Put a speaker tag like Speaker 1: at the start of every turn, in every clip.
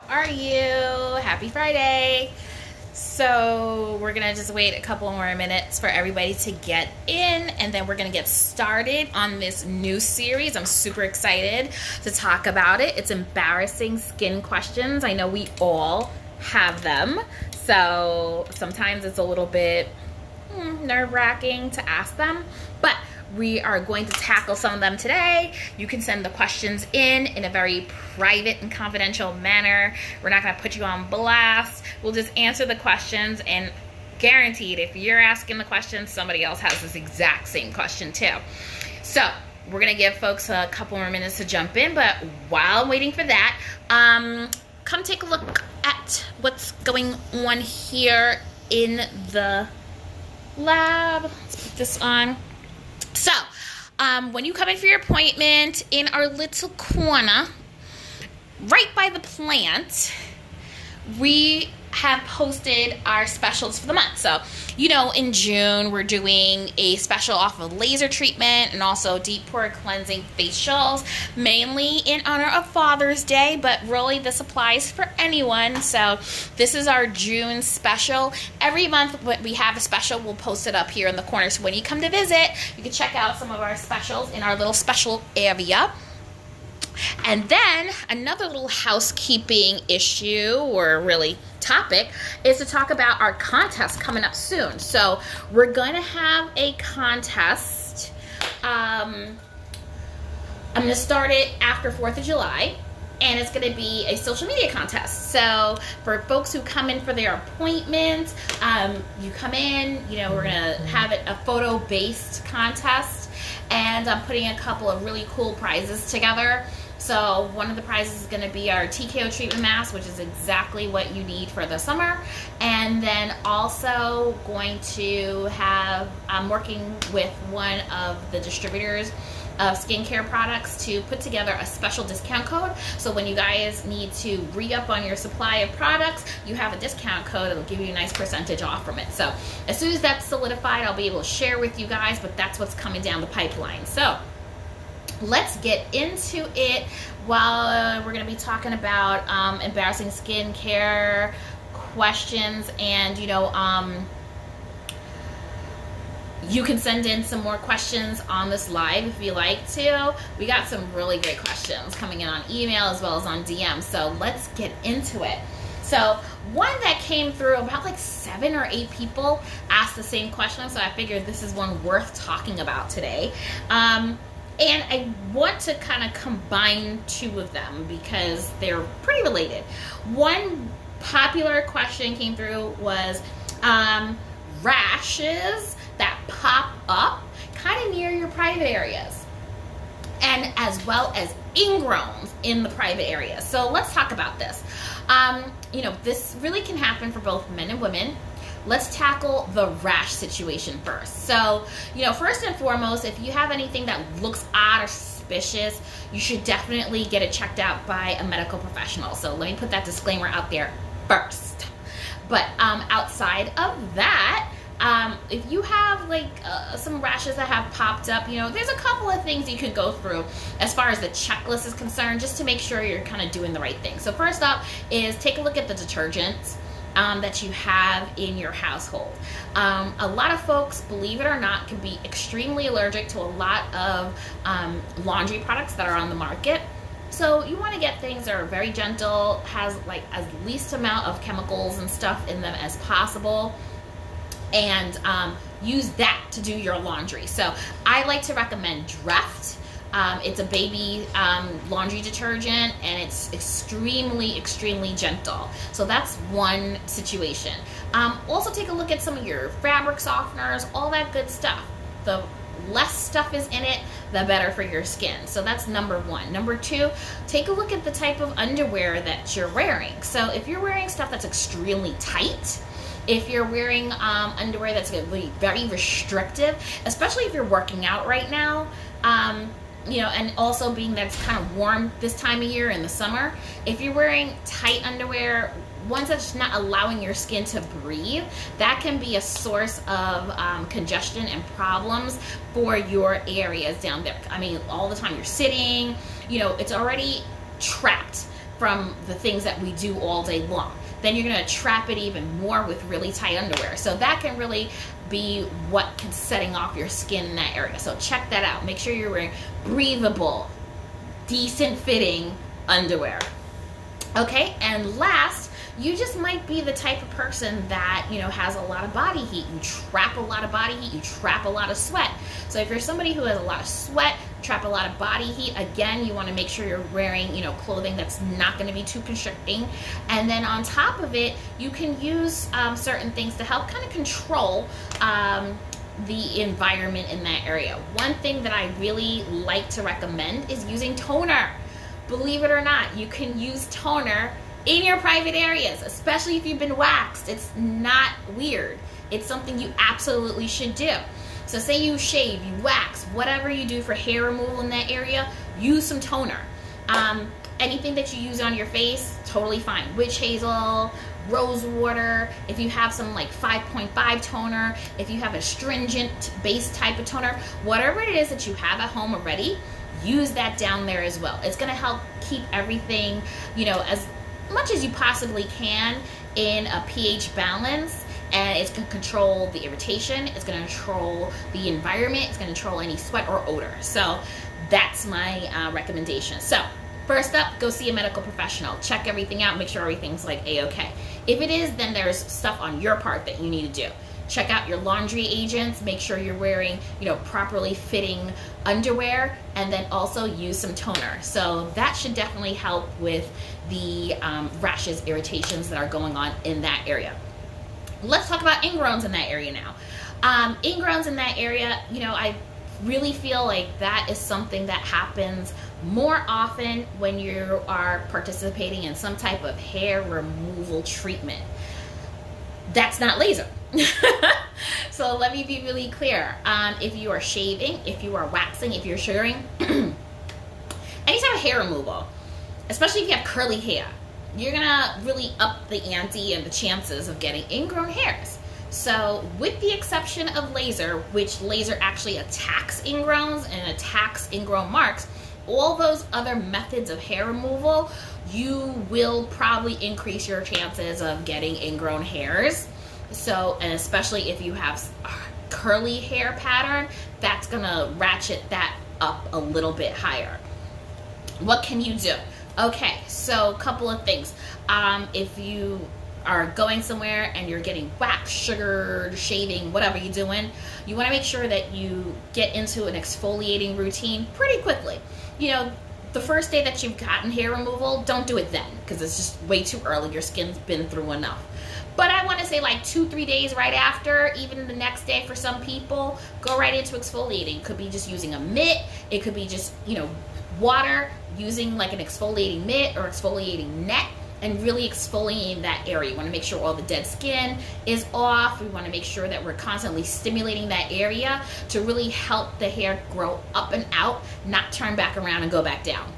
Speaker 1: are you? Happy Friday. So we're gonna just wait a couple more minutes for everybody to get in, and then we're gonna get started on this new series. I'm super excited to talk about it. It's embarrassing skin questions. I know we all have them, so sometimes it's a little bit nerve-wracking to ask them, but we are going to tackle some of them today. You can send the questions in a very private and confidential manner. We're not going to put you on blast. We'll just answer the questions, and guaranteed, if you're asking the questions, somebody else has this exact same question too. So we're going to give folks a couple more minutes to jump in, but while I'm waiting for that, come take a look at what's going on here in the lab. Let's put this on. So, when you come in for your appointment, in our little corner, right by the plant, we have posted our specials for the month. So, you know, in June, we're doing a special off of laser treatment and also deep pore cleansing facials, mainly in honor of Father's Day, but really this applies for anyone. So this is our June special. Every month when we have a special, we'll post it up here in the corner. So when you come to visit, you can check out some of our specials in our little special area. And then another little housekeeping issue, or really topic, is to talk about our contest coming up soon. So we're going to have a contest. I'm going to start it after 4th of July, and it's going to be a social media contest. So for folks who come in for their appointment, you come in, you know, we're going to have it a photo-based contest, and I'm putting a couple of really cool prizes together. So one of the prizes is going to be our TKO treatment mask, which is exactly what you need for the summer. And then also going to have, I'm working with one of the distributors of skincare products to put together a special discount code. So when you guys need to re-up on your supply of products, you have a discount code. It'll give you a nice percentage off from it. So as soon as that's solidified, I'll be able to share with you guys, but that's what's coming down the pipeline. So let's get into it. While we're going to be talking about embarrassing skincare questions, and you can send in some more questions on this live if you like to. We got some really great questions coming in on email as well as on DM, so let's get into it. So one that came through, about like 7 or 8 people asked the same question, so I figured this is one worth talking about today. And I want to kind of combine 2 of them because they're pretty related. One popular question came through was rashes that pop up kind of near your private areas, and as well as ingrowns in the private areas. So let's talk about this. This really can happen for both men and women. Let's tackle the rash situation first. So, first and foremost, if you have anything that looks odd or suspicious, you should definitely get it checked out by a medical professional. So let me put that disclaimer out there first. But outside of that, if you have some rashes that have popped up, there's a couple of things you could go through as far as the checklist is concerned, just to make sure you're kind of doing the right thing. So first up is take a look at the detergents that you have in your household. A lot of folks, believe it or not, can be extremely allergic to a lot of laundry products that are on the market. So you want to get things that are very gentle, has as least amount of chemicals and stuff in them as possible, and use that to do your laundry. So I like to recommend Dreft. It's a baby laundry detergent, and it's extremely, extremely gentle. So that's one situation. Also take a look at some of your fabric softeners, all that good stuff. The less stuff is in it, the better for your skin. So that's number 1. Number 2, take a look at the type of underwear that you're wearing. So if you're wearing stuff that's extremely tight, if you're wearing underwear that's going to be very restrictive, especially if you're working out right now, and also being that it's kind of warm this time of year in the summer, if you're wearing tight underwear, ones that's not allowing your skin to breathe, that can be a source of congestion and problems for your areas down there. I mean, all the time you're sitting, it's already trapped. from the things that we do all day long. Then you're going to trap it even more with really tight underwear. So that can really be what can setting off your skin in that area. So check that out. Make sure you're wearing breathable, decent fitting underwear. Okay, and last, you just might be the type of person that, you know, has a lot of body heat. You trap a lot of body heat, you trap a lot of sweat. So if you're somebody who has a lot of sweat, trap a lot of body heat, again, you want to make sure you're wearing, you know, clothing that's not going to be too constricting. And then on top of it, you can use certain things to help kind of control the environment in that area. One thing that I really like to recommend is using toner. Believe it or not, you can use toner in your private areas, especially if you've been waxed. It's not weird. It's something you absolutely should do. So say you shave, you wax, whatever you do for hair removal in that area, use some toner. Anything that you use on your face, totally fine. Witch hazel, rose water, if you have some like 5.5 toner, if you have a stringent base type of toner, whatever it is that you have at home already, use that down there as well. It's going to help keep everything, you know, as much as you possibly can in a pH balance, and it's going to control the irritation, it's going to control the environment, it's going to control any sweat or odor. So that's my recommendation. So first up, go see a medical professional. Check everything out, make sure everything's like A-okay. If it is, then there's stuff on your part that you need to do. Check out your laundry agents, make sure you're wearing, you know, properly fitting underwear, and then also use some toner. So that should definitely help with the rashes, irritations that are going on in that area. Let's talk about ingrowns in that area now. Ingrowns in that area, you know, I really feel like that is something that happens more often when you are participating in some type of hair removal treatment. That's not laser. So let me be really clear. If you are shaving, if you are waxing, if you're sugaring, any type of hair removal, especially if you have curly hair, you're gonna really up the ante and the chances of getting ingrown hairs. So with the exception of laser, which laser actually attacks ingrowns and attacks ingrown marks, all those other methods of hair removal, you will probably increase your chances of getting ingrown hairs. So, and especially if you have curly hair pattern, that's gonna ratchet that up a little bit higher. What can you do? Okay, so a couple of things. If you are going somewhere and you're getting waxed, sugared, shaving, whatever you're doing, you want to make sure that you get into an exfoliating routine pretty quickly. You know, the first day that you've gotten hair removal, don't do it then, because it's just way too early. Your skin's been through enough. But I want to say like 2-3 days right after, even the next day for some people, go right into exfoliating. Could be just using a mitt. It could be just, you know, water, using like an exfoliating mitt or exfoliating net, and really exfoliating that area. You want to make sure all the dead skin is off. We want to make sure that we're constantly stimulating that area to really help the hair grow up and out, not turn back around and go back down.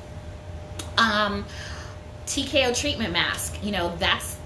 Speaker 1: TKO treatment mask, you know,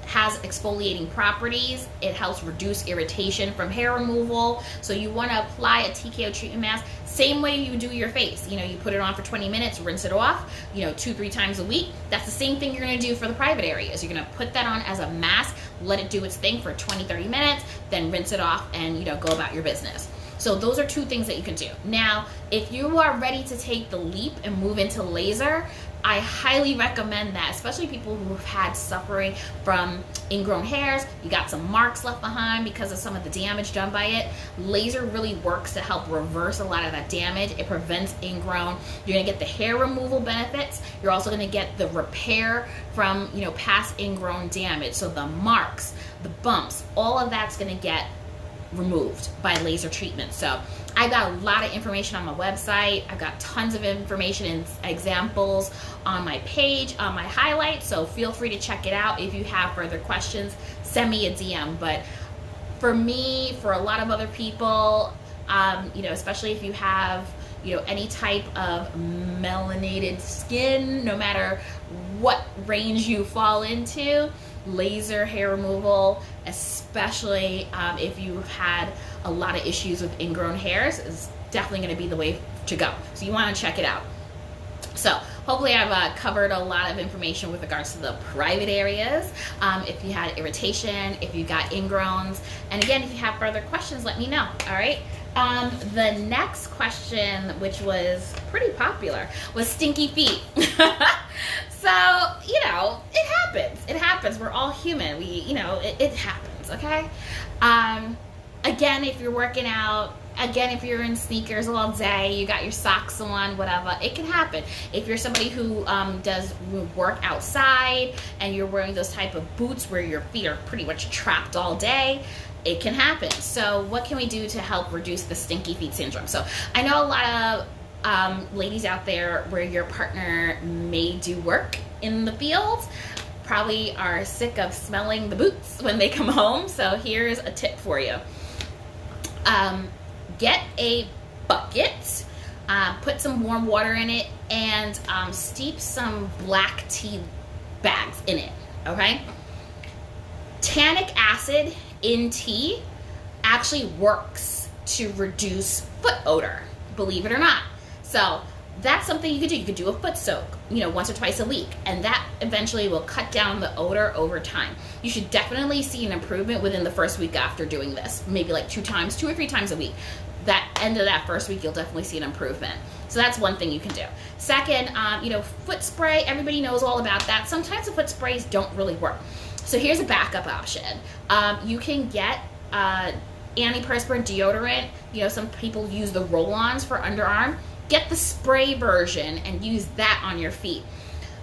Speaker 1: has exfoliating properties. It helps reduce irritation from hair removal. So you want to apply a TKO treatment mask same way you do your face. You know, you put it on for 20 minutes, rinse it off, you know, 2-3 times a week. That's the same thing you're going to do for the private areas. You're going to put that on as a mask, let it do its thing for 20-30 minutes, then rinse it off and, you know, go about your business. So those are 2 things that you can do. Now, if you are ready to take the leap and move into laser, I highly recommend that, especially people who have had suffering from ingrown hairs. You got some marks left behind because of some of the damage done by it. Laser really works to help reverse a lot of that damage. It prevents ingrown. You're gonna get the hair removal benefits. You're also gonna get the repair from, you know, past ingrown damage. So the marks, the bumps, all of that's gonna get removed by laser treatment. So I've got a lot of information on my website. I've got tons of information and examples on my page, on my highlights, so feel free to check it out. If you have further questions, send me a DM. But for me, for a lot of other people, you know, especially if you have, you know, any type of melanated skin, no matter what range you fall into, laser hair removal, especially if you've had a lot of issues with ingrown hairs, is definitely going to be the way to go. So you want to check it out. So hopefully I've covered a lot of information with regards to the private areas. If you had irritation, if you got ingrowns, and again, if you have further questions, let me know. All right. The next question, which was pretty popular, was stinky feet. So, you know, it happens. It happens. We're all human. It happens, okay? Again, if you're working out, again, if you're in sneakers all day, you got your socks on, whatever, it can happen. If you're somebody who does work outside and you're wearing those type of boots where your feet are pretty much trapped all day, it can happen. So what can we do to help reduce the stinky feet syndrome? So I know a lot of ladies out there where your partner may do work in the field probably are sick of smelling the boots when they come home. So here's a tip for you. Get a bucket, put some warm water in it, and steep some black tea bags in it, okay? Tannic acid in tea actually works to reduce foot odor, believe it or not. So that's something you could do. You could do a foot soak, once or twice a week, and that eventually will cut down the odor over time. You should definitely see an improvement within the first week after doing this, maybe like 2 or 3 times a week. That end of that first week, you'll definitely see an improvement. So that's one thing you can do. Second, foot spray, everybody knows all about that. Sometimes the foot sprays don't really work. So here's a backup option. You can get antiperspirant deodorant. Some people use the roll-ons for underarm. Get the spray version and use that on your feet.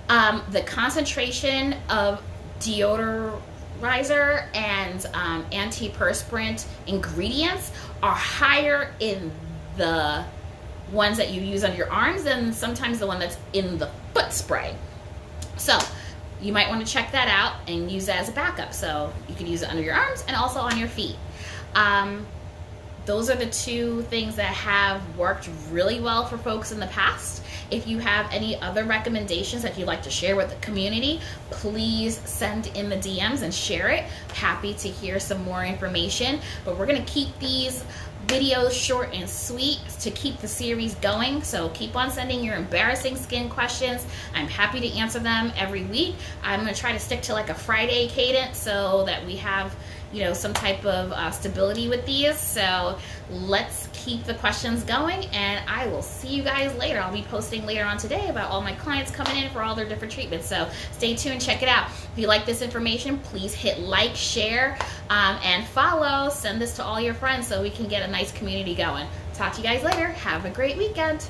Speaker 1: The concentration of deodorizer and antiperspirant ingredients are higher in the ones that you use on your arms than sometimes the one that's in the foot spray. So you might want to check that out and use that as a backup. So you can use it under your arms and also on your feet. Those are the 2 things that have worked really well for folks in the past. If you have any other recommendations that you'd like to share with the community, please send in the DMs and share it. Happy to hear some more information. But we're going to keep these videos short and sweet to keep the series going. So keep on sending your embarrassing skin questions. I'm happy to answer them every week. I'm going to try to stick to like a Friday cadence so that we have some type of stability with these. So let's keep the questions going, and I will see you guys later. I'll be posting later on today about all my clients coming in for all their different treatments. So stay tuned, check it out. If you like this information, please hit like, share, and follow. Send this to all your friends so we can get a nice community going. Talk to you guys later. Have a great weekend.